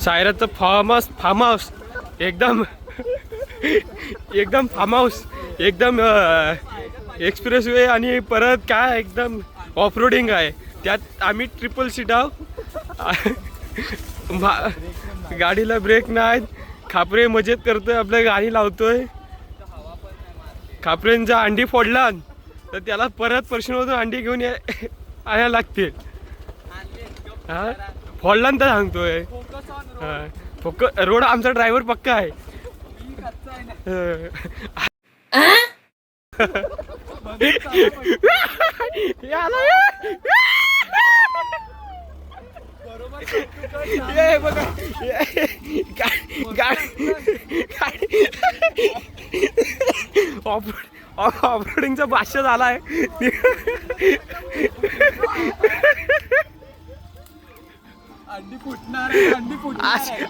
सायराचं form house एकदम एकदम form house एकदम एक्सप्रेस वे आणि परत काय एकदम ऑफ रोडिंग आहे. त्यात आम्ही ट्रिपल सीट आहोत. गाडीला ब्रेक नाहीत. खापरे मजेत करतोय, आपल्या गाडी लावतोय. खापरेंचा अंडी फोडला तर त्याला परत पर्शनमधून अंडी घेऊन यायला लागते. हा फोडला तर सांगतोय. हा रोड आमचा ड्रायव्हर पक्का आहे. ऑफरोडिंगचा भाष्य झालाय.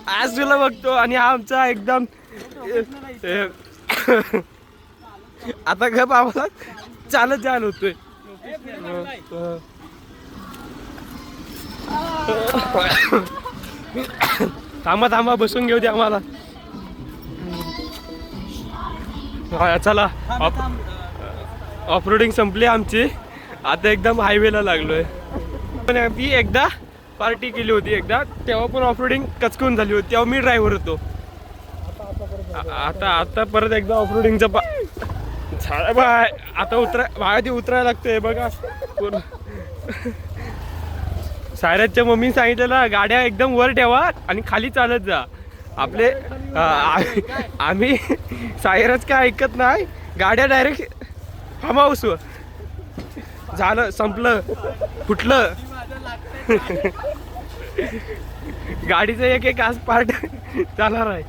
आज तुला बघतो आणि हा आमचा एकदम आता गप आम्हाला चालत जायला होतोय. थांबा थांबा बसून घेऊ दे आम्हाला. चला ऑफरोडिंग संपली आमची. आता एकदम हायवेला लागलोय. पण मी एकदा पार्टी केली होती एकदा, तेव्हा पण ऑफरोडिंग कचकून झाली होती. तेव्हा मी ड्रायव्हर होतो. आता परत एकदा ऑफरोडिंगचा आता उतरायला लागतंय बघा. सायराजच्या मम्मीने सांगितलेलं गाड्या एकदम वर ठेवा आणि खाली चालत जा. आपले आम्ही सायराज काय ऐकत नाही. गाड्या डायरेक्ट फार्म हाऊसवर. झालं संपलं फुटलं. गाडीचं एक आज पार्ट चालणार आहे.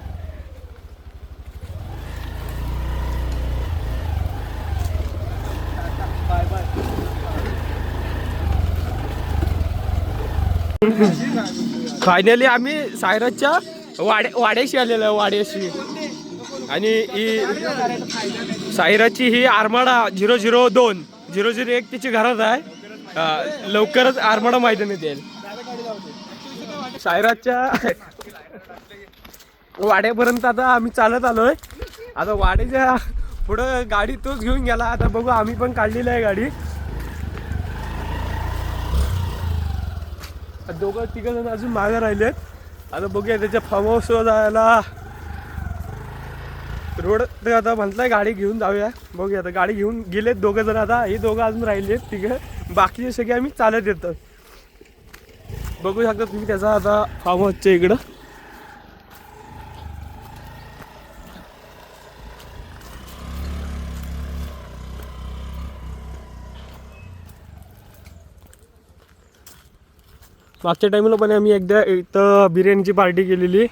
फायनली आम्ही सायराजच्या वाड्याशी आलेलो आहे. वाड्याशी आणि ही सायराजची ही आरमाडा 002 001 तिची घरात आहे. लवकरच आरमाडा मैदानात येईल. सायराजच्या वाड्यापर्यंत आता आम्ही चालत आलोय. आता वाड्याच्या पुढं गाडी तोच घेऊन गेला. आता बघू आम्ही पण काढलेली आहे गाडी. दोघं तिघ जण अजून मागे राहिलेत. आता बघूया त्याच्या फार्म हाऊसवर जायला रोड. आता म्हटलंय गाडी घेऊन जाऊया. बघूया आता गाडी घेऊन गेलेत दोघं जण. आता हे दोघं अजून राहिलेत तिघं. बाकीचे सगळे आम्ही चालत येतो. बघू शकता तुम्ही त्याचा आता फार्म हाऊसच्या इकडं. मागच्या टाईमला पण आम्ही एकदा इथं बिर्याणीची पार्टी केलेली.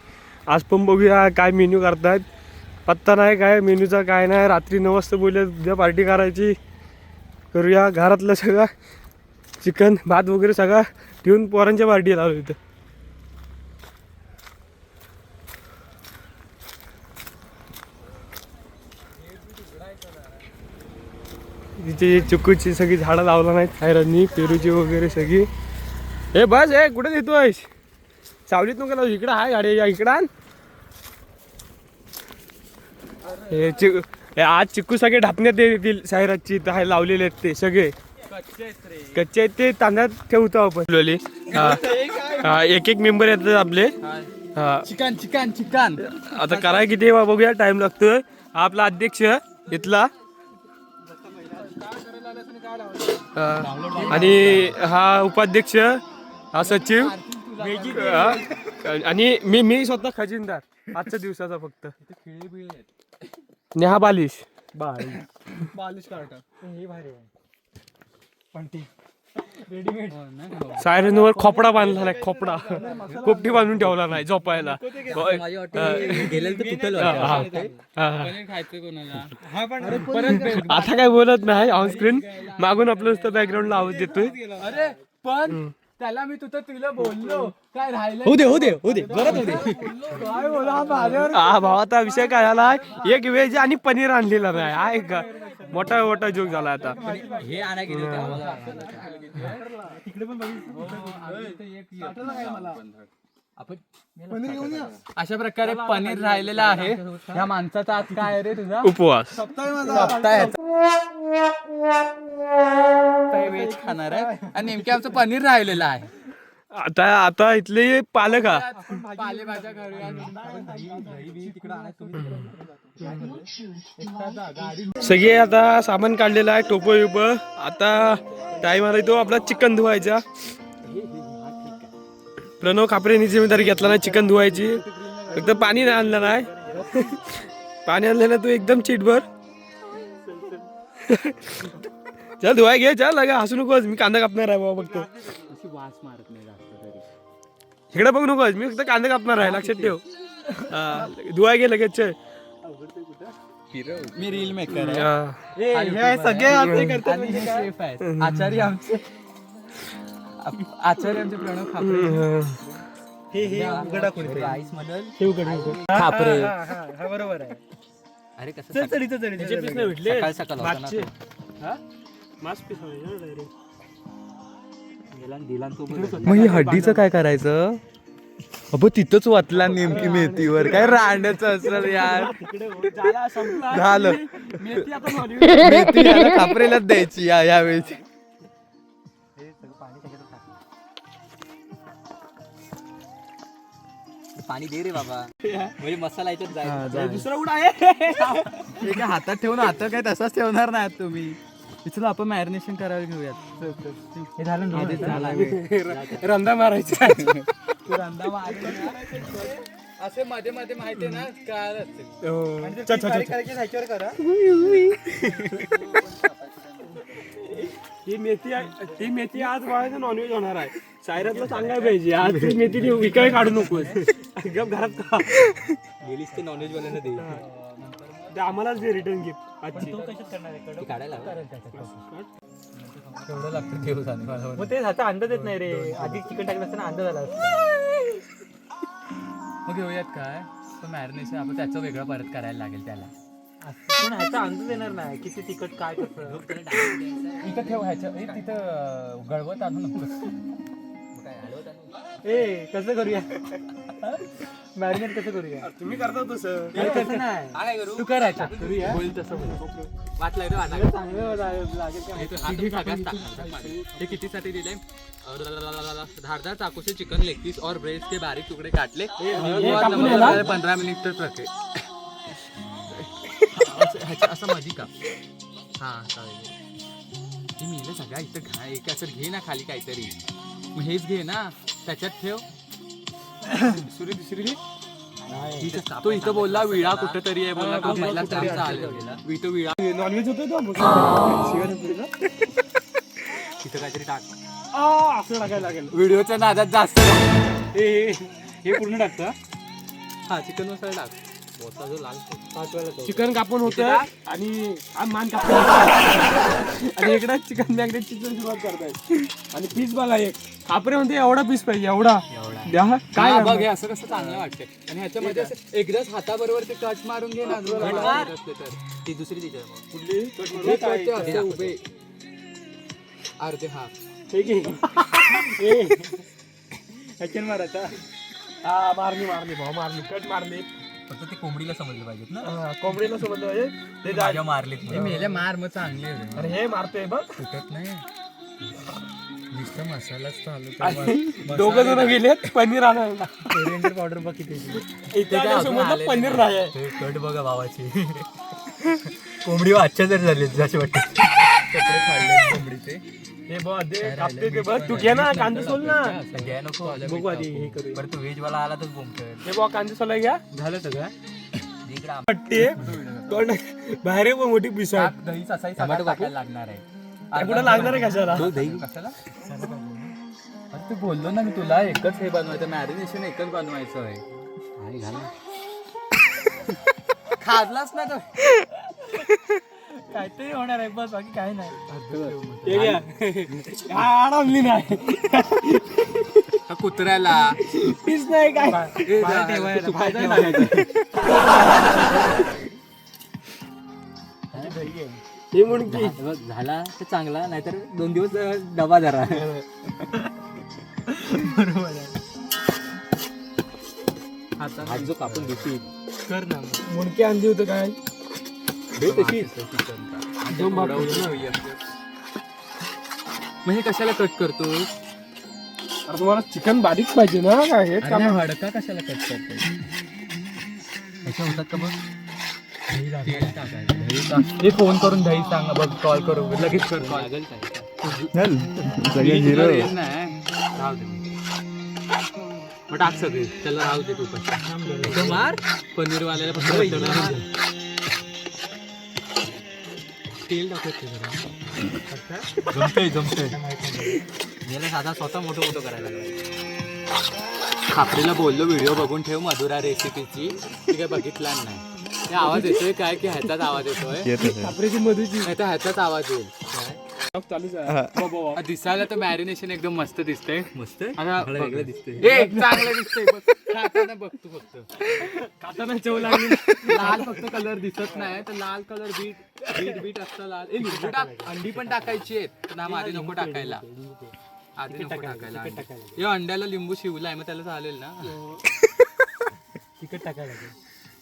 आज पण बघूया काय मेन्यू करतायत. पत्ता नाही काय मेन्यूचा काय नाही. रात्री 9 वाजता बोलले उद्या पार्टी करायची. करूया. घरातलं सगळं चिकन भात वगैरे सगळं ठेवून पोरांच्या पार्टी लावली इथं. तिथे चिकूची सगळी झाडं लावला नाहीत सायरांनी. पेरूची वगैरे सगळी. हे बस हे कुठे देतोय? सावलीत नको लावू. इकडं आहे गाडी. या इकडं आण. हे आज चिकू सगळे ढापण्यात येतील. सायराजची आहे लावलेले आहेत ते सगळे कच्चे आहेत. ते तांदळात ठेवतो आपण. एक एक मेंबर येतात आपले. Chicken chicken chicken. आता कराय किती बघूया. टाइम लागतोय. हा आपला अध्यक्ष इथला आणि हा उपाध्यक्ष, हा सचिव आणि मी स्वतः खजिनदार आजच्या दिवसाचा. फक्त नेहा बालिश सायरनवर खोपडा बांधला नाही. खोपडा कोपटी बांधून ठेवला नाही झोपायला. आता काय बोलत नाही ऑनस्क्रीन. मागून आपलं नुसतं बॅकग्राऊंडला आवाज देतोय. अरे पण त्याला मी तुला बोललो काय राहिलं. हो दे काय बोला. हा भावाचा विषय काय झाला. एक व्हेज आणि पनीर आणलेला नाही. आहे का मोठा जोक झाला आता. हे आणा गेले अशा प्रकारे पनीर राहिलेलं आहे. या माणसाचा आज काय आहे रे तुझा उपवास. व्हेज खाणार आहे आणि नेमके आमचं पनीर राहिलेलं आहे. आता इथले पालक हा पालेभाज्या घालूया. सगळे आता सामान काढलेलं आहे. टोपं बिपं. आता टाइम आला तो आपला चिकन धुवायचा. प्रणव खापरेने जिम्मेदारी घेतला नाही चिकन धुवायची. फक्त पाणी नाही आणलं नाही. पाणी आणलं ना तू एकदम चिटभर. चल धुवाय घे. चल लगा हसू नकोस. मी कांदा कापणार आहे बाबा फक्त. वास मारत नाही जास्त तरी. इकडे बघू नकोस. मी फक्त कांदा कापणार आहे लक्षात ठेव. धुवाय घे लगेच. चल मी रील मेकर आहे. सगळे आणि हे शेफ आहेत. आचार्य आमचे प्रणव खापरे. खापरे बरोबर आहे. अरे कसं मग ही हड्डीचं काय करायचं? अबो तिथंच वाचला नेमकी मेथीवर. काय रांड्याचं असेल यार. झालं मेथी याला खापरेलाच द्यायची यावेळी. पाणी दे रे बाबा. म्हणजे मसाला याच्यात जाईल. दुसरा उडा आहे. एका हातात ठेवून हात काय तसाच ठेवणार नाही तुम्ही. चला आपण मॅरिनेशन करायला घेऊयात. हे झालं ना. रंदा मारायचा. रंदा असे मध्ये मध्ये माहिती ना काय ही मेथी आज बघायचं नॉनव्हेज होणार आहे. सायरातला सांगायला पाहिजे आज ती मेथी विकाय काढू नकोस. गप घरात का गेलीस ते नॉनव्हेज वाल्यांना दे. ते आम्हालाच दे रिटर्न गिफ्ट आजची. काढायला तेवढं लागतं ठेवू सांग. मग ते ह्याचा अंदाज येत नाही रे. आधी चिकन टाकलं असताना अंदाज आला. मग घेऊयात काय तर मॅरिनेशन आपण त्याचं वेगळं परत करायला लागेल त्याला. पण ह्याचा अंदाज येणार नाही किती तिखट काय कसं. इथं ठेव ह्याचं. तिथं गळवत आणू नको. कसं करूया मॅरिनेट कसं करूया. तुम्ही करता तसं तसं नाही तू करायचं करूया. हे कितीसाठी दिले? धारदार चाकूचे चिकन लेग पीस और ब्रेस्ट के बारीक टुकड़े काट ले. 15 मिनिट तक रखे. असं मधी का? हा चालेल. हे मेलं सगळ्या इथं घा. एक असं घे ना खाली काहीतरी. मग हेच घे ना त्याच्यात ठेव. दुसरी तो इथं बोलला विळा कुठं तरी आहे. बोलला तो पहिला तरी चालेल. तो विळा नॉनव्हेज होतोय तो तिथं काहीतरी टाक. असं टाकायला लागेल. व्हिडिओच्या नादात जास्त हे पूर्ण टाकतं. हा चिकन मसाला टाक. चिकन कापून होतं आणि मान कापून आणि इकडे चिकन मॅग्नेटची सुरुवात करतायत. आणि पीस बघा एक खापरे म्हणते एवढा पीस पाहिजे. एवढा द्या काय बघ हे असं कसं चांगलं वाटतंय. आणि ह्याच्यामध्ये एकदाच हाताबरोबर ते कट मारून घे ना. ती दुसरी तिथे कुठली उभे अर्धे हा मारायचा. हा मारली भाऊ मारली कट मारली. फक्त ते कोंबडीला समजलं पाहिजेत ना. कोंबडीला समजलं पाहिजे. ते जागा मारलीत मेले मार मग चांगले. अरे हे मारतोय बघ सुटत नाही. नुसतं मसालाच चालू. दोघं जण गेलेत पनीर आणायला. कोरिएंडर पावडर बघ किती. इथे पनीर नाही. कट बघा भावाची. कोंबडी वाच्या जर झाली जशी वाटते. कपडे फाडले कोंबडीचे. हे बघ दे कापते ते बघ. तू घे ना कांदे सोल ना. घ्या नको बघू आधी हे करू. बरं तू व्हेज वाला आला तर बोंबतोय. हे बघ कांदे सोला घ्या. झालं सगळं. वाटते तोंड बाहेर पण मोठी पिस आहे. दही असाही टमाटो टाकायला लागणार आहे. कुठं लागणार आहे कशाला. दही कशाला. अरे तू बोललो ना मी तुला एकच हे बनवायचं. मॅरिनेशन एकच बनवायचं आहे. खाल्लाच ना तो. काहीतरी होणार आहे बस बाकी काही नाही. नाही कुत्र्याला पीस नाही काय हे म्हणून की झाला तर चांगला नाहीतर 2 दिवस डबा जरा. बरोबर आहे. हात जो कापून देशील कर ना मुंडकी आणली होतं काय एकदम म्हणजे कशाला कट करतो अरे तुम्हाला चिकन बारीक पाहिजे ना काय हे अरे हडका कशाला कट करतो अशा होतात का बघ तेल टाकायचं दही टाक. हे फोन करून दही सांगा बघ कॉल करू लगेच कर कॉल राहू दे मग टाक सगळे त्याला राहू दे तू पण मार पनीर वाल्याला फक्त तेल टाकत जमतंय याला साधा स्वतः मोठं करायला लागला खापरीला बोललो व्हिडिओ बघून ठेव मधुरा रेसिपीची ती काय बघितला नाही ते आवाज येतोय काय की ह्याचाच आवाज येतोय खापरेची मधूची नाही तर ह्याचाच आवाज येईल चालूच आहे दिसायला तर मॅरिनेशन एकदम मस्त दिसतंय मस्त वेगळं दिसतंय चांगलं दिसतंय बघ खाताना बघ तू फक्त खाताना चव लागली लाल फक्त कलर दिसत नाही तर लाल कलर बीट असतं लाल लिंबू टाक अंडी पण टाकायची आहेत ना आधी नको टाकायला आधी नको टाकायला हे अंड्याला लिंबू शिवलाय मग त्याला चालेल ना तिखट टाकायला लागेल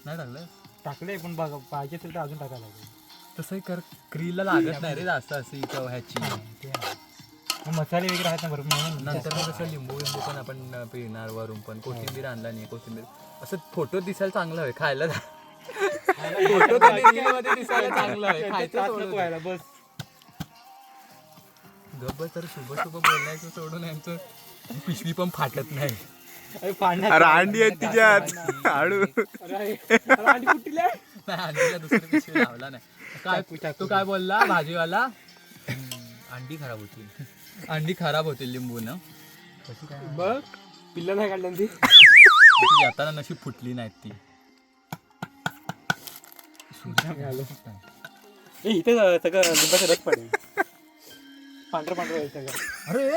नाही टाकलं टाकलंय पण बघा पाहिजे असेल तर अजून टाकायला लागेल तसंही कर क्रीला लागत नाही रे जास्त अशी ह्याची मसाले वगैरे आहेत ना बरोबर नंतर मग कसं लिंबू पण आपण पिणार वरून पण कोथिंबीर आणला नाही कोथिंबीर असं फोटो दिसायला चांगलं आहे खायला फोटो मध्ये दिसायला चांगलं आहे खायचं बस गप्प तर शुभ बोलायचं सोडून यांचं पिशवी पण फाटत नाही अरे अंडी आहेत तिच्यात हाडू अंडीला दुसरी पिशवी लावला नाही काय तू काय बोलला भाजीवाला अंडी खराब होतील अंडी खराब होतील लिंबून बघ पिल्ला नाही काढलं ती येताना नशी फुटली नाहीत ती इथे सगळं लिंबाचं रस पडेल पांढरं सगळं अरे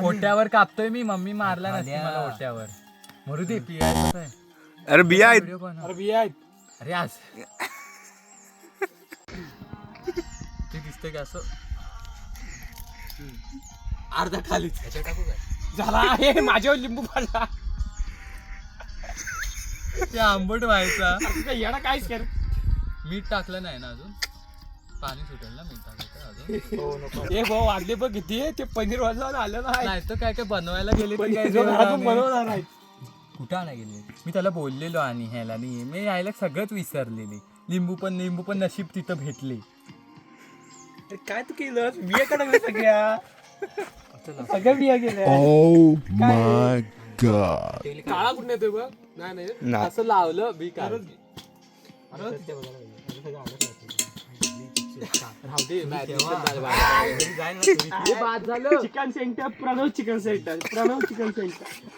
ओट्यावर कापतोय मी मम्मी मारला नसती मला ओट्यावर मरू दे पियायचं आहे अरे बिया आहेत व्हिडिओ पण अरे बिया आहेत अरे आज ते दिसतंय का असं अर्धा खालीच ह्याच्यात टाकू काय झाला आहे माझ्यावर लिंबू पडला ते आंबट व्हायचा येणं काहीच कर मीठ टाकलं नाही ना अजून पाणी सुटेल ना मीठ टाकायचं अजून हे भाऊ वाढले बघ किती ते पनीर वाजवून आलं नाही तर काय काय बनवायला गेले ते काय बनवणार नाही कुठं आणाय गेले मी त्याला बोललेलो आणि ह्याला नाही मी यायला सगळंच विसरलेली लिंबू पण नशीब तिथं भेटले काय तू केलं बिया कडे सगळ्या सगळ्या बिया गेल्या ओ माय गॉड काळा कुठं येतोय बघ नाही असं लावलं बी कारण chicken centre Pranav chicken centre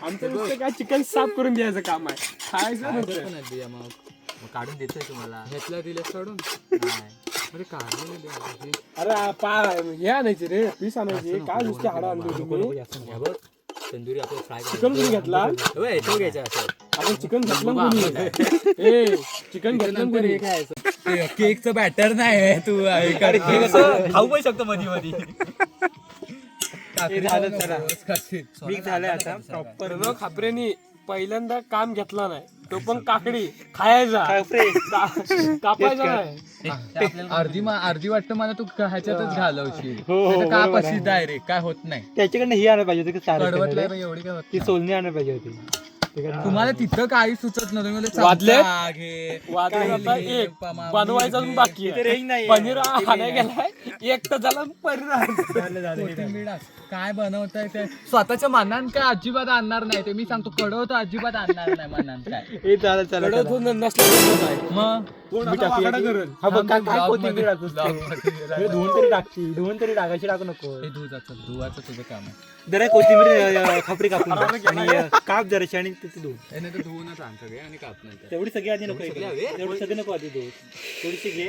आमचं नुसतं काय चिकन साफ करून द्यायचं काम आहे खायचं मग काढून देतोय तुम्हाला घेतलं दिलं सोडून अरे काढून अरे हे आणायचे रे पीस आणायचे काय नुसते हाडं आणली तुम्ही तंदुरी आपलं फ्राय चिकन कोणी घेतला तो घ्यायचा असं आपण चिकन घेतलं कोणी ए चिकन घेतलं कोणी केकचं बॅटर नाही तू खाऊ पण शकतो मधी मधी झालंय आता प्रॉपर खापरेनी पहिल्यांदा काम घेतला नाही तो पण काकडी खायचा कापायचा नाही अर्धी वाटतं मला तू ह्याच्यातच घालवशील काप अशी डायरेक्ट काय होत नाही त्याच्याकडनं ही आणायला पाहिजे होती कडवटला एवढी काय होत ती सोलणी आणायला पाहिजे होती तुम्हाला तिथं काही सुचत नव्हतं वाजले बनवायचा बाकी पनीर आणायला गेलाय एक तर झाला पनीर काय बनवताय ते स्वतःच्या मनान काय अजिबात आणणार नाही ते मी सांगतो कडवत अजिबात आणणार नाही मनान काय मग धुवून तरी टाकायची टाकू नको धुवाचं तुझं काम आहे जरा कोथिंबीर खापरी कापून आणि काप जराशी आणि तिथे धुवून नाही धुवूनच आण सगळे आणि काप नाही तेवढी सगळी आधी नको तेवढी सगळी नको आधी धुवू थोडीशी घे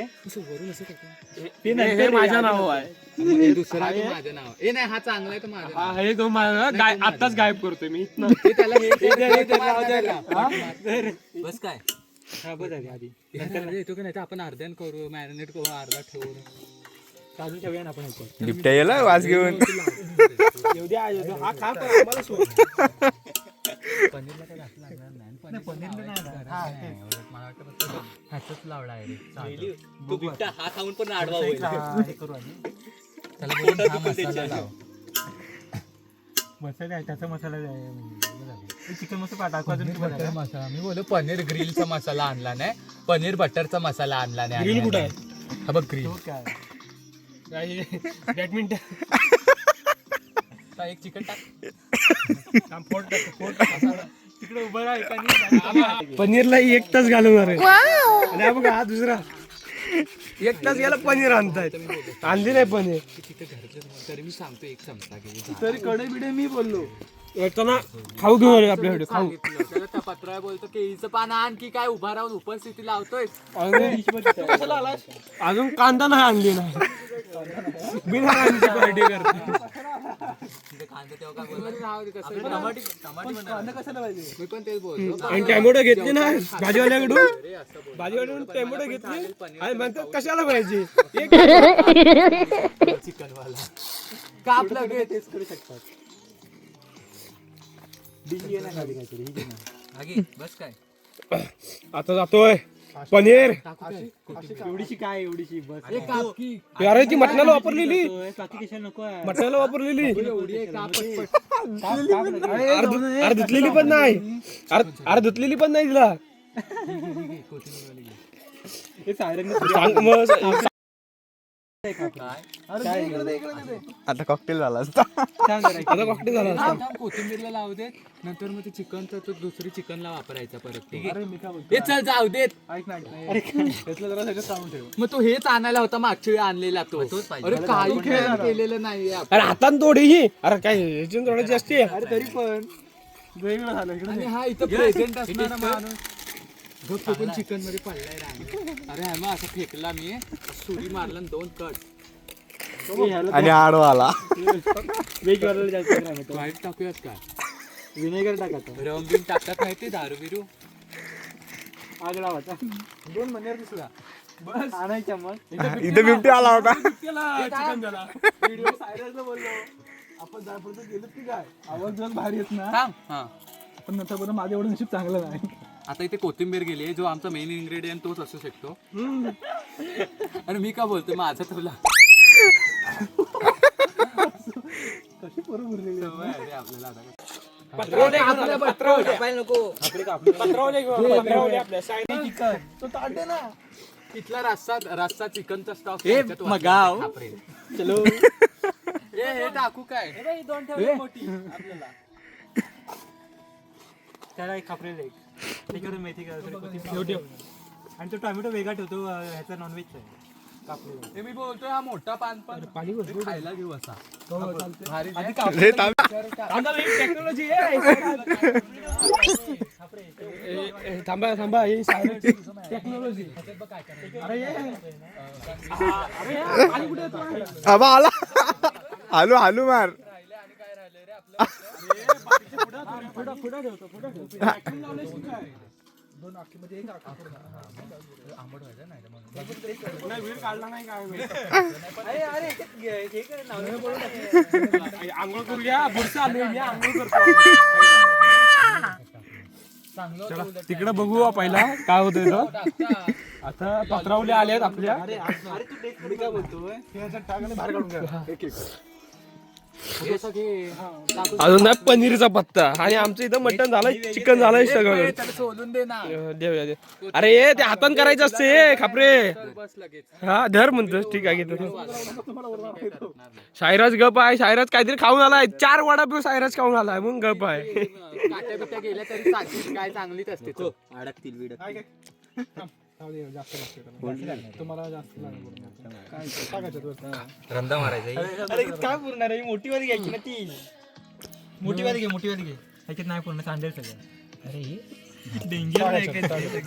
ते नंतर माझं नाव आहे दुसरा माझं नाव ए नाही हा चांगला आहे तो माझा हे तो माझा आताच गायब करतोय मी बस काय हा बस आधी येतो की नाही तर आपण अर्ध्यान करू मॅरिनेट करू अर्धा ठेवून बिबट्या गेला वास घेऊन. हा खा पण आम्हाला सोड. हा खाऊन पण आडवा होईल. चिकन मसाला टाकू अजून बटर मसाला मी बोललो पनीर ग्रिलचा मसाला आणला नाही, पनीर बटरचा मसाला आणला नाही. ग्रिल कुठं आहे? हा बघ ग्रिल. बॅडमिंटन एक चिकन टाक. तिकडे उभं राहा. पनीरला एक तास घालवणार आहे. आणि हा बघा हा दुसरा एक तास गेला पनीर आणतायत. आणली नाही पनीर तरी मी सांगतो एक चमचा घे. तरी कडे बिडे मी बोललो येताना खाऊ घेऊन आले आपल्याकडे खाऊ. त्याला त्या पत्रा बोलतो केळीचं पान आण की काय उभा राहून उपस्थिती लावतोय. अजून कांदा नाही आणली नाही. बिना कांद्याची पार्टी करते. मी पण तेच बोलतो. आणि टॅमॅटो घेतले ना भाजीवाल्याकडून टॅमॅटो घेतले आणि म्हणतात कशाला पाहिजे. चिकनवाला कापला घे तेच करू शकतात. बस काय आता जातोय पनीर. अरे ती मटणाला वापरलेली मटणाला वापरलेली अरे धुतलेली पण नाही. अरे धुतलेली पण नाही तिला. सांग मग. आता कॉकटेल झाला असता. आता कॉकटेल झाला असता. कोथिंबीरला लावू देत, नंतर मग ते चिकनचा तो दुसरी चिकनला वापरायचा परत. हे चल जाऊ देत. मग तो हेच आणायला होता मागच्या वेळी आणलेला तो. अरे काही खेळ केलेलं नाही. अरे हातान तोडी ही. अरे काय ह्याची तोडायची असते. अरे तरी पण वेगळं झालं. आणि हा इथं प्रेझेंट असणारा माणूस पण चिकन मध्ये पडलाय राणी. अरे हा मग असं फेकला मी, सुरी मारला 2 कट आणि आडवा आला. वाईट टाकूयात का? विनेगर टाकायचं. रम बिम टाकतात नाही ते दारू बिरू. आग लावायचा 2 महिन्यावर दिसला बस आणायच्या. मग इथे बिबट्या आला होता. चिकन झाला. व्हिडिओ सायरसला बोललो आपण जायपर्यंत गेलो की काय आवाज जर भारी येत ना. थांब. हा पण नंतर बोलतो माझं एवढं नशीब चांगलं नाही. आता इथे कोथिंबीर गेली, जो आमचा मेन इन्ग्रेडियंट तोच असू शकतो. आणि मी का बोलतोय माझं तुला कशी पोरं उरलेली सवय आहे रे आपल्याला. आता तिथला रस्सा चिकनचा स्टॉक चलो. हे टाकू काय? त्याला एक खापरे दे. तिकडे मेथी ठेव. आणि तो टोमॅटो वेगळा ठेवतो ह्याचा नॉनव्हेजचा आहे. हे मी बोलतोय हा मोठा पान पण खायला घेऊ असा भारी. हे थांब. टेक्नॉलॉजी थांबा थांबा ही टेक्नॉलॉजी. अरे आबा आला. हालू हालू मार. आंघोळ करूया. बुरसा आलोय मी आंघोळ करतो. तिकडे बघू पहिला काय होतंय तो. आता पत्रावले आल्यात आपल्या. अजून नाही पनीरचा पत्ता. आणि आमचं इथं मटण झालंय, चिकन झालंय सगळं. सोलून दे ना. देऊया. अरे ते हातान करायचं असते खापरे. बस लगेच. हा धर म्हणतोस. ठीक आहे घेतो. सायराज गप आहे. सायराज काहीतरी खाऊन आलाय. 4 वडापाव सायराज खाऊन आलाय म्हणून गप आहे. काट्या बिट्या गेल्या तरी साधी काय चांगलीच असते. अडकतील विडक. तुम्हाला जास्त रंदा मारायचा. अरे काय पुरणार आहे. मोठी वाली घ्यायची ना ती. मोठी वाली घे. मोठी वाली घे. ह्याच्यात नाही पूर्ण सांडेल सगळं. अरे डेंजर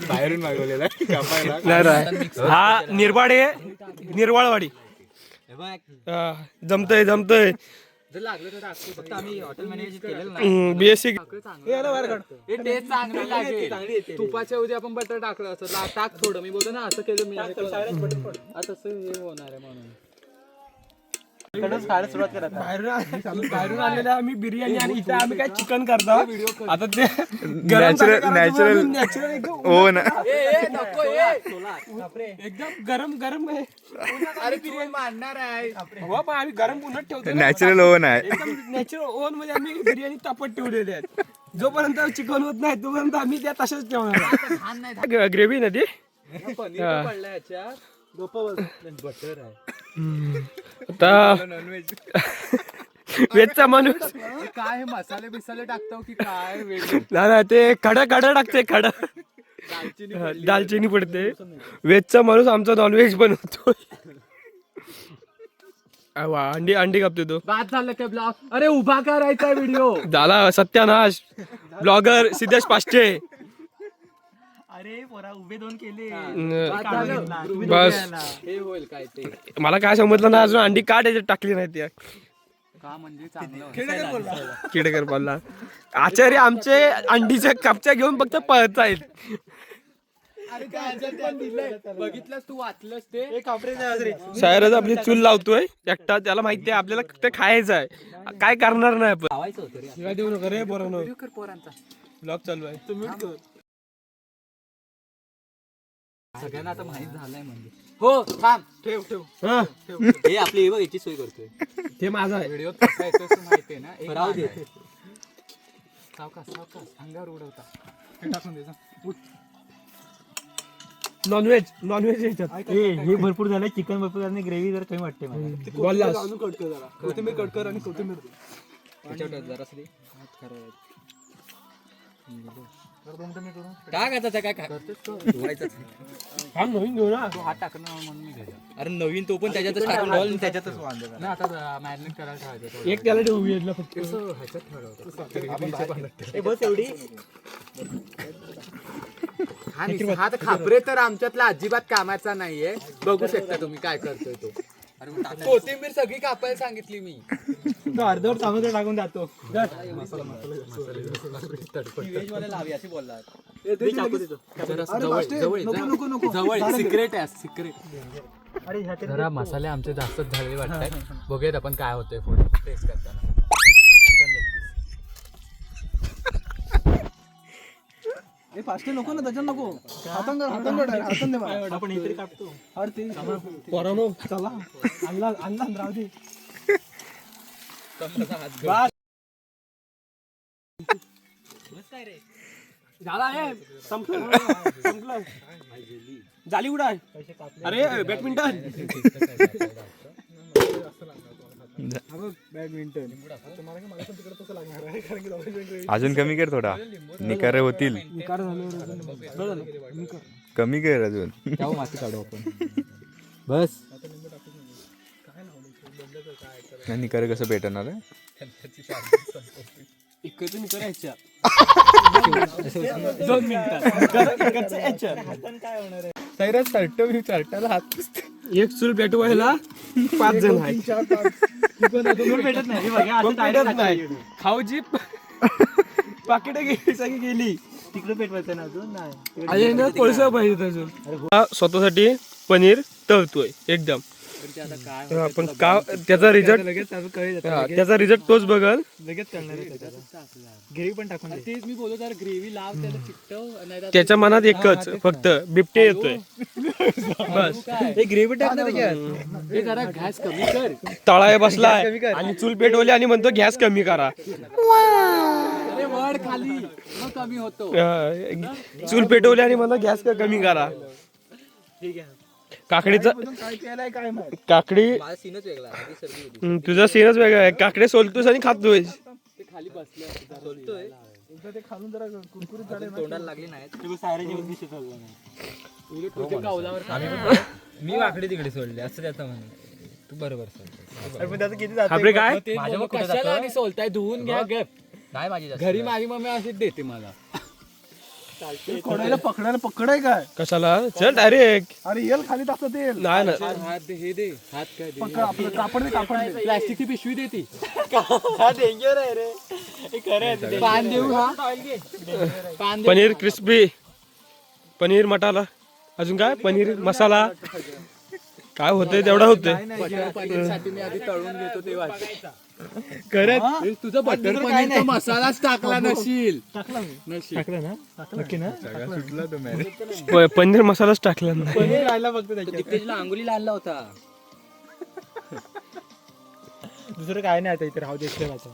बाहेरून मागवलेला. हा निर्वाडे निर्वाळवाडी. जमतय जमतय. जर लागलं तर टाकतो. फक्त आम्ही हॉटेल मॅनेजमेंट केलेलं नाही. बीएससी हे टेस्ट चांगली लागेल. तुपाच्या ऐवजी आपण बटर टाकलं असं टाक थोडं. मी बोलतो ना असं केलं मी. तसं हे होणार आहे म्हणून. बाहेरून आलेला आम्ही बिर्याणी आणि इथे आम्ही काय चिकन करतो आता ते नॅचरल हो ना एकदम गरम गरम आहे अरे तू मानणार आहे हो पण आम्ही गरम उन्हात ठेवतो ना. नॅचरल ओव्हन आहे एकदम नॅचरल ओव्हन मध्ये आम्ही बिर्याणी तापत ठेवलेली आहेत जोपर्यंत चिकन होत नाही तोपर्यंत आम्ही त्या तशाच ठेवणार ग्रेव्ही ना ती बटर आहे आता वेजचा माणूस काय मसाले बिसाले टाकतो की काय वेगळं ना ते खडा टाकते खडा दालचिनी पडते वेजचा माणूस आमचा नॉनव्हेज बनवतो अंडी कापते तो बाद झालं काय ब्लॉग अरे उभा करायचा व्हिडिओ झाला सत्यानाश ब्लॉगर सिद्धेश पाष्टे अरे पोरा उभे दोन केले बस हे होईल काय ते मला काय समजलं ना अजून अंडी का त्याच्यात टाकली नाही त्या का म्हणजे चांगलं किडेकर बोलला आचार्य आमचे अंडीच्या कापच्या घेऊन फक्त पळत आहेत अरे काय पण दिलंय बघितलंस तू वाचलंस ते शायरच आपली चूल लावतोय एकटा त्याला माहिती आहे आपल्याला ते खायचं आहे काय करणार नाही आपण देऊ नका रे बरोबर पोरांचा ब्लॉग चालू आहे तुम्ही सगळ्यांना आता माहित झालंय म्हणजे हो थांब ठेव हा हे आपली याची सोय करतोय ते माझा आहे व्हिडिओ कसा येतो माहिती आहे ना एक राहू दे. आहे. सावकाश अंगावर उडवता हे टाकून द्यायचं नॉनव्हेज याच्यात हे भरपूर झालं चिकन भरपूर झालं ग्रेव्ही जर कमी वाटते मला बोललास कोथिंबीर कट कर आणि कोथिंबीर काय करता काय हा नवीन घेऊ ना तू हात टाकणार म्हणून मी घेतो अरे नवीन तो पण त्याच्यातच टाकून ठेवला आणि त्याच्यातच वांदे नाही आता मॅरिनेट करायला ठेवायचं एक त्याला ठेवू वेजला फक्त कसं ह्याच्यात ठरवतं बस एवढी हा खापरे तर आमच्यातला अजिबात कामाचा नाहीये बघू शकता तुम्ही काय करतोय तो कोथिंबीर सगळी कापायला सांगितली मी अर्धवट सामग्री टाकून जातो जवळ सिक्रेट आहे सिक्रेट जरा मसाले आमचे जास्तच झालेले वाटतात बघूयात आपण काय होतंय पुढे टेस्ट करताना फास्ट नको ना त्याच्यात नको हातान आपण इकडे कापतो पोरानो चला आणला राहू दे झाला आहे संपलं झाली उडा अरे बॅडमिंटन अजून कमी कर थोडा निकार होतील कमी कर अजून माती काढू आपण बस निकार कसं भेटणार आहे इकडचं निकर ह्याच्या 2 मिनिटात चर्टाला हात एक चूल पेटवायला 5 जण आहेत भेटत नाही भेटत नाही खाऊची पाकिट गेली तिकडे पेटवायचं ना अजून नाही अजून ना कोळसा पाहिजे अजून स्वतःसाठी पनीर तळतोय एकदम पण का त्याचा रिझल्ट तोच बघल लगेच करणार ग्रेव्ही पण टाकून तेच मी बोलतो तर ग्रेव्ही लाव त्याला चिकटव त्याच्या मनात एकच फक्त बिबटे येतोय बस ग्रेव्ही टाकणार त्याच्यात हे जरा गॅस कमी कर तळाय बसलाय आणि चूल पेटवली आणि म्हणतो गॅस कमी करा अरे वड खाली मग कमी होतो चूल पेटवली आणि म्हणतो गॅस कमी करा काकडीचा काकडी तुझा सीनच वेगळा आहे काकडे सोलतोस आणि खातोय ते खाली बसले तोंडाला लागली नाही तुझ्या कावलावर मी वाकडे तिकडे सोडले असं त्याचं म्हणे तू बरोबर आपले काय कशाला आणि सोलताय धुवून घ्या गप नाही माझी घरी माझी मम्मी अशीच देते मला पकडायला पकडाय काय कशाला चल डायरेक्ट अरे येल खाली टाकतो ते नाही ना हात दे हे दे हात काय दे आपलं कापड प्लास्टिकची पिशवी देते डेंजर आहे रे पान देऊ हा पान देऊ पनीर क्रिस्पी पनीर मटाला अजून काय पनीर मसाला काय होतंय तेवढा होतंय बटर पनीरसाठी मी आधी तळून घेतो तेव्हा करत तुझा बटर पनीरचा मसालाच टाकला नशील टाकलं ना सुटला तो मॅरे. पनीर मसालाच टाकला नाही पनीर राहिला फक्त त्याच्यात. दिग्गजला अंगुलीला आणला होता दुसरं काय नाही आता इथे राहू दे ठेवायचं.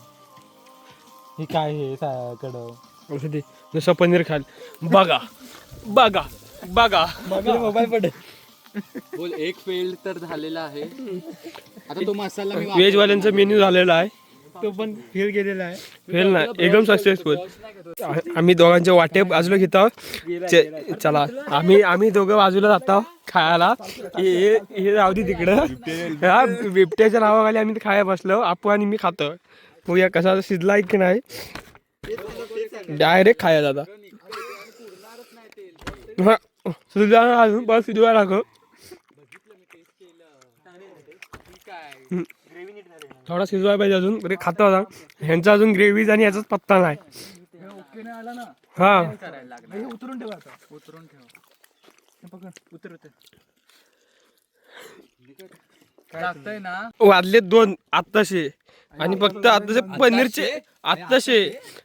हे काय हे कडव असं ते जसं पनीर खाल बघा बघा बघा मोबाईल पडे. बोल एक फेल तर झालेला आहे आता तो मसाला मी व्हेज वाल्यांचा मेन्यू झालेला आहे तो पण फेल गेलेला आहे. फेल ना एकदम सक्सेसफुल. आम्ही दोघांच्या वाटे बाजूला घेत आहोत. चला आम्ही दोघं बाजूला जातो खायला. हे राहू दे तिकडं. ह्या बिबट्याच्या नावाखाली आम्ही खायला बसलो. आपू आणि मी खातो. बघूया कसा शिजला की नाही. डायरेक्ट खायला जाता शिजला अजून परत शिजवायला लागो. थोडा शिजवायला पाहिजे अजून बरे खाता होता. ह्यांचा अजून ग्रेव्हीज आणि याचाच पत्ता नाही. हा उतरून ठेवा आता. उतरून ठेव उतरत लागतंय ना वाजले 2 आत्ताशे आणि फक्त आत्ताचे पनीरचे आत्ताशे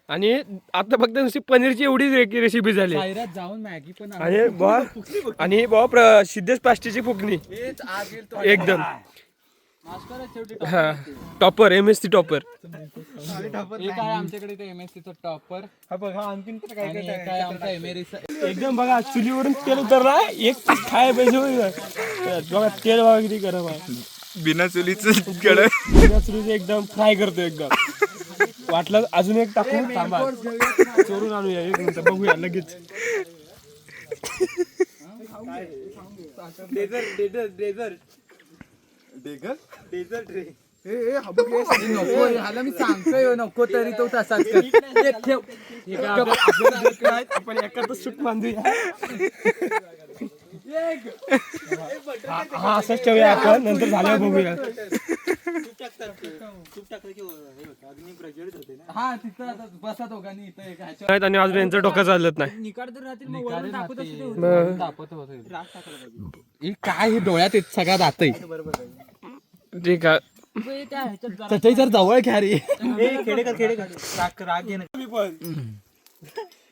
आणि आता फक्त नुसती पनीरची एवढीच रेसिपी झाली. सायरात जाऊन मॅगी पण आणि सिद्धेश पाष्टीची फुकणी एकदम हा टॉपर MSc टॉपर. एक आहे आमच्याकडे ते MSc चा टॉपर आणखीन काय आणि एक आहे आमचा एमेरिसा. एकदम बघा चुलीवरून तेल उतरला एक खाय पाहिजे बघा तेल बघा किती गरम आहे. बिना चुलीचं कडं. चुलीचं एकदम फ्राय करतो एकदम. वाटलं अजून एक टाकून थांबा चोरून आणूया. एक मिनिट बघूया लगेच. नको ह्याला मी सांगतोय नको तरी तो तसाच कर. एक ठेव आपण एकातच सुट बांधूया. हा असंच ठेवूया आपण नंतर झाल्यावर बघूया. हा तिथं आता बसा दोघांनी इथं एक ह्याच्यावर आणि अजून यांचं डोकं चालत नाही. तापत होतं. हे काय हे डोळ्यात येत सगळ्यात जातंय. ठीक आहे. त्याच्याही जर जवळ घ्या रे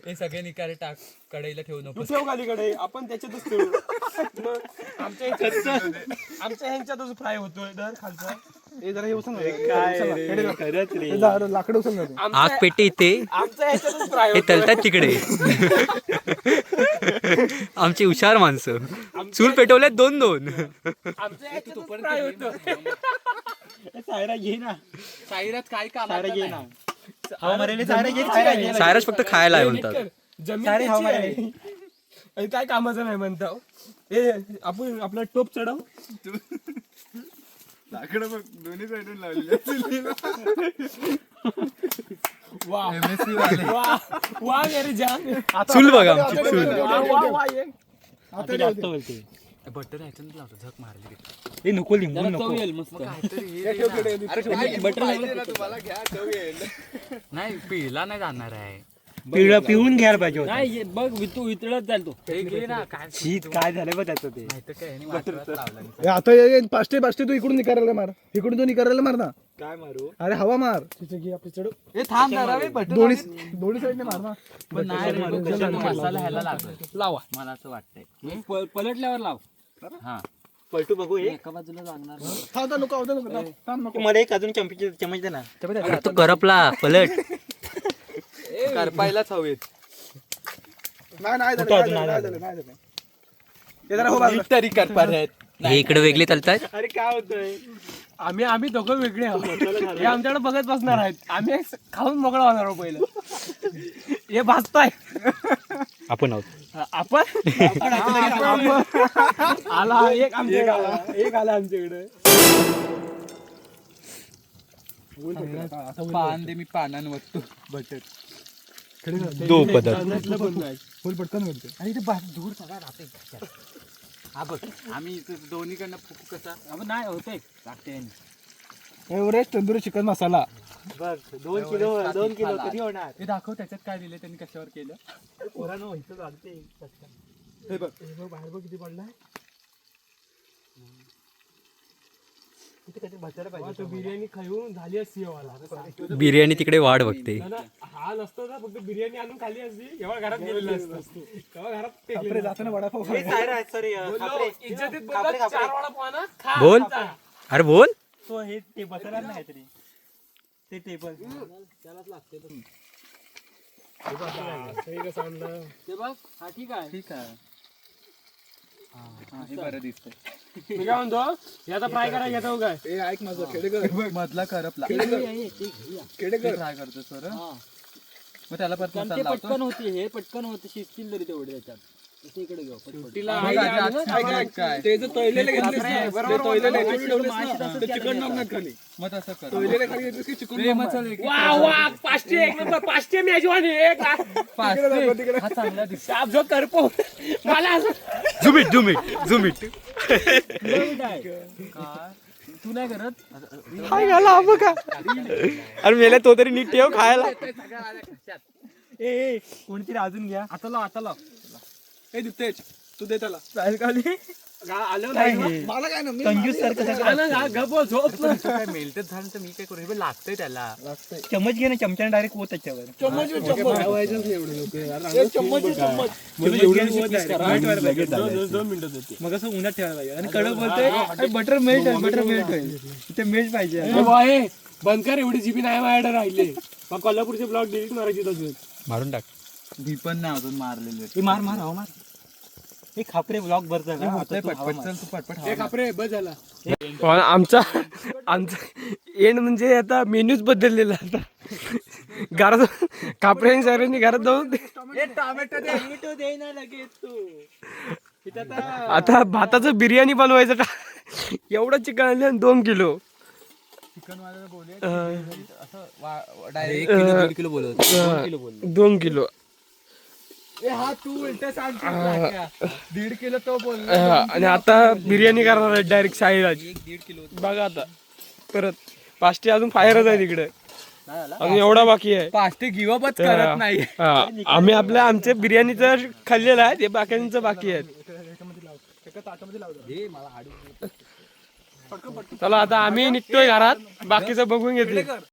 हे सगळे निकारे टाक कढईला ठेवू नको. ठेव खालीकडे आपण त्याच्यातच ठेवू. मग आमच्या ह्यांच्यातच फ्राय होतोय दर खालचा. हे जरा लाकडं उचल आग पेटे इथे आमच्या ह्याच्यातच फ्राय हे तलतात तिकडे आमची हुशार माणसं चूल पेटवल्यात 2-2 आमच्या ह्याच्यातच फ्राय होतो. सायरा घे ना. साईरात काय काम घे ना. सायराज फक्त खायला आहे म्हणतात. जमीन काय कामाचं नाही म्हणता. हे आपण आपला टोप चढव. लाकडं बघ दोन्ही साईडून लावली. वा वा अरे जाम. चूल बघा आमची चूल. बटर ह्याच्यानं लावतो झक मारली हे नको लिंबू नको. नाही पिला नाही जाणार आहे. पिऊन घ्यायला पाहिजे होतं. नाही बघ तू वितळत जाईल तो. हे घे ना काय शीत काय झालं बघ त्याचं ते. माहिती काय ह्याने वाटवात लावला. आता पाचटे तू इकडून निकारायला मार. इकडून तू निकारायला मार ना. काय मारू. अरे हवा मार. घे आपली चढू. हे थांब जरा रे बटर दोन्ही साईडने मार ना. पण नाही रे, कशाला मसाला ह्याला लागेल लावा. मला असं वाटतंय. पलटल्यावर लाव. हा पलटू बघू हे. एका बाजूला जाणार थांब नको थांब नको. मला एक अजून चमच दे ना. तो करपला पलट करपायलाच हवेत. नाही झालं. हे जरा हो बाजूला. तरी करपार आहेत. हे इकडे वेगळे चालतात. अरे काय होतंय. आम्ही दोघं वेगळे आहोत. हे आमच्याकडे बघत बसणार आहेत. आम्ही खाऊन मोकळा होणार आहोत पहिलं. हे भाजताय आपण आहोत. आपण आला एक आमच्याकडे एक आला आमच्याकडे. पान दे मी पानांवर तू बटर. दो पदार्थ फुल पटकन बोलते. आणि ते धूर सगळा राहते. हा बघ आम्ही इथं दोन्हीकडनं फुकू कसा नाही होतंय लागते. एव्हरेस्ट तंदुरी चिकन मसाला. बघ 2 किलो कधी होणार. हे दाखव त्याच्यात काय दिले त्यांनी कशावर केलं. हे बघ बाहेर बघ किती पडलाय. बिर्याणी खाऊन झाली असती एव्हाला. बिर्याणी तिकडे वाढ बघते. हा नसतो ना, फक्त बिर्याणी आणून खाली असती एव्हा घरात गेलेलं असतं. तेव्हा घरात आपले जाताना वडापाव बोललो, इज्जतीत बोललो, 4 वडापाव आणा, खा. बोल. अरे बोल. ते बघ हा ठीक आहे. ठीक आहे हे बरं दिसतंय. मी काय म्हणतो, हे आता फ्राय करायला घेतो काय? ए ऐक माझं खेडेकर मधला करपला खेडेकर ट्राय करतो सर. मग त्याला परत ते मसाला लावतो. पटकन होते हे पटकन होते शिजतील तरी तेवढे त्याच्यात. तसं इकडे घेऊ पटपट. मग आज काय ते जर तळलेले घेतलेस ना, ते तळलेले याच्यावर ठेवलेस ना, ते चिकन टाकणार खाली. मग तसं कर. तळलेले खाली घेतलेस की चिकन वा वा, 500 एक नंबर, 500 मेजवानी एक लाख. हा चांगला दिसतो. साप जो करपो मला असं झुम इट. तू नाही करत काय घाला हा बघा. अरे मेला तो तरी नीट ठेव खायला. कोणतरी अजून घ्या. आता लाव ए दिप्तेश तू दे त्याला. आलं नाही. मला काय ना मी काय मेल्टच झालं तर मी काय करू. हे लागतंय त्याला. चम्मच घे ना, चमच्याने डायरेक्ट होत त्याच्यावर. चम्मच चम्मच मग असं उन्हात ठेवायला पाहिजे आणि कडक बोलतोय बटर मेल्ट होईल. ते मेल्ट पाहिजे. बंद कर, एवढी जीबी नाही माझ्याकडे राहिले. मग कोल्हापूरचे ब्लॉग डिलीट मारायचे अजून. मारून टाक. मी पण नाही अजून मारलेले. मार हे खापरे ब्लॉग भर झाला. पटपट चल तू पटपट एक आपरे बस झाला. आमचा एंड म्हणजे आता मेन्यूच बदललेला. आता घरात कापरे सरांनी घरात जाऊन टोमॅटो दे ना लगेच तू. आता भाताचं बिर्याणी बनवायचं का. एवढं चिकन आणलं आणि 2 किलो. चिकन वाला बोलूया असं डायरेक्ट 1 किलो बोलत. 2 किलो. हा तू उलट सांग. 1.5 किलो तो बोल. आणि आता बिर्याणी करणार आहे डायरेक्ट साईराज. बघा आता परत 5 अजून फायरच आहे तिकडे. अजून एवढा बाकी आहे. 5 गिवअपच करत नाही. आम्ही आमच्या बिर्याणीचं खाल्लेलं आहे, ते बाकीचं बाकी आहे. चला आता आम्ही निघतोय घरात, बाकीचं बघून घेतले.